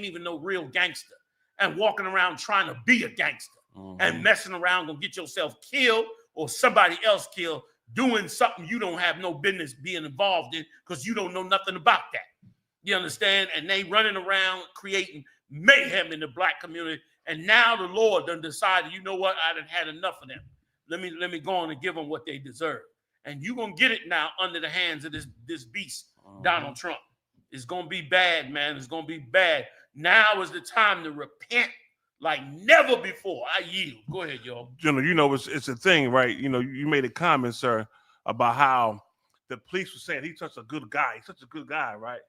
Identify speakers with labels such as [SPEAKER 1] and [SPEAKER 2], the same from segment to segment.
[SPEAKER 1] even no real gangster and walking around trying to be a gangster and messing around, gonna get yourself killed or somebody else killed doing something you don't have no business being involved in because you don't know nothing about that. You understand? And they running around creating mayhem in the black community. And now the Lord done decided, you know what? I done had enough of them. Let me go on and give them what they deserve. And you're going to get it now under the hands of this beast, Donald Trump. It's going to be bad, man. It's going to be bad. Now is the time to repent like never before. I yield. Go ahead, y'all.
[SPEAKER 2] You know, it's a thing, right? You know, you made a comment, sir, about how the police were saying he's such a good guy. He's such a good guy, right?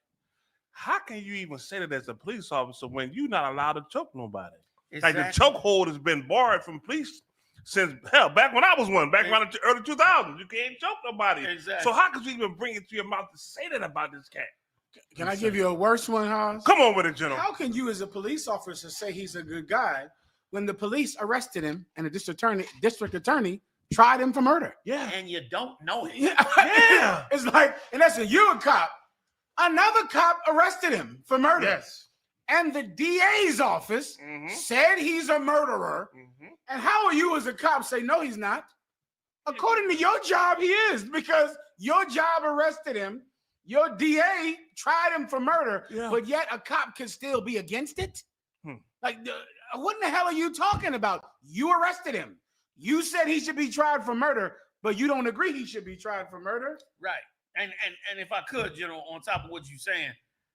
[SPEAKER 2] How can you even say that as a police officer when you're not allowed to choke nobody? Exactly. Like the chokehold has been barred from police since hell back when I was one, back around the early 2000s. You can't choke nobody.
[SPEAKER 1] Exactly.
[SPEAKER 2] So how could you even bring it to your mouth to say that about this cat?
[SPEAKER 3] Can I give you a worse one, Hans?
[SPEAKER 2] Come on with it, General.
[SPEAKER 3] How can you, as a police officer, say he's a good guy when the police arrested him and the district attorney tried him for murder?
[SPEAKER 1] Yeah, and you don't know it.
[SPEAKER 3] Yeah. It's like, and that's you're a cop. Another cop arrested him for murder.
[SPEAKER 2] Yes.
[SPEAKER 3] And the DA's office said he's a murderer. And how are you as a cop say, no, he's not? According to your job, he is, because your job arrested him. Your DA tried him for murder, but yet a cop can still be against it? Like, what in the hell are you talking about? You arrested him. You said he should be tried for murder, but you don't agree he should be tried for murder?
[SPEAKER 1] Right. And if I could, you know, on top of what you're saying,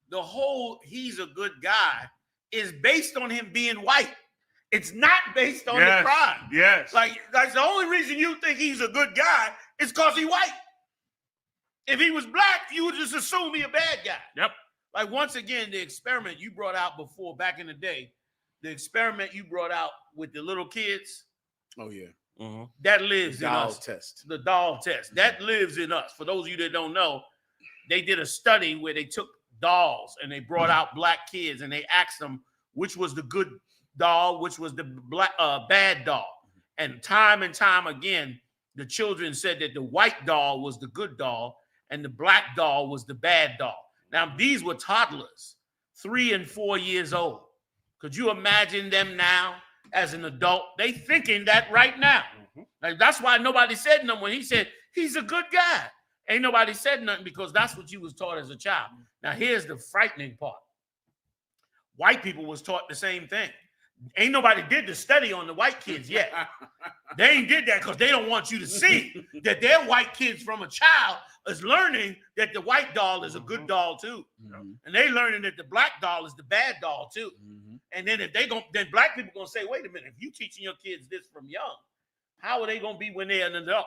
[SPEAKER 1] the whole he's a good guy is based on him being white. It's not based on the crime.
[SPEAKER 2] Yes.
[SPEAKER 1] Like, that's the only reason you think he's a good guy is because he's white. If he was black, you would just assume he's a bad guy.
[SPEAKER 2] Yep.
[SPEAKER 1] Like, once again, the experiment you brought out before, back in the day, the experiment you brought out with the little kids.
[SPEAKER 3] Oh, yeah.
[SPEAKER 1] That lives in us.
[SPEAKER 3] Test.
[SPEAKER 1] The doll test. That lives in us. For those of you that don't know, they did a study where they took dolls and they brought out black kids and they asked them which was the good doll, which was the bad doll. And time again, the children said that the white doll was the good doll and the black doll was the bad doll. Now, these were toddlers, 3 and 4 years old. Could you imagine them now as an adult? They thinking that right now. Like, that's why nobody said nothing when he said he's a good guy. Ain't nobody said nothing because that's what you was taught as a child. Now, here's the frightening part. White people was taught the same thing. Ain't nobody did the study on the white kids yet. They ain't did that because they don't want you to see that their white kids from a child is learning that the white doll is a good doll too. And they learning that the black doll is the bad doll too. And then then black people gonna say, wait a minute, if you teaching your kids this from young, how are they gonna be when they're an adult?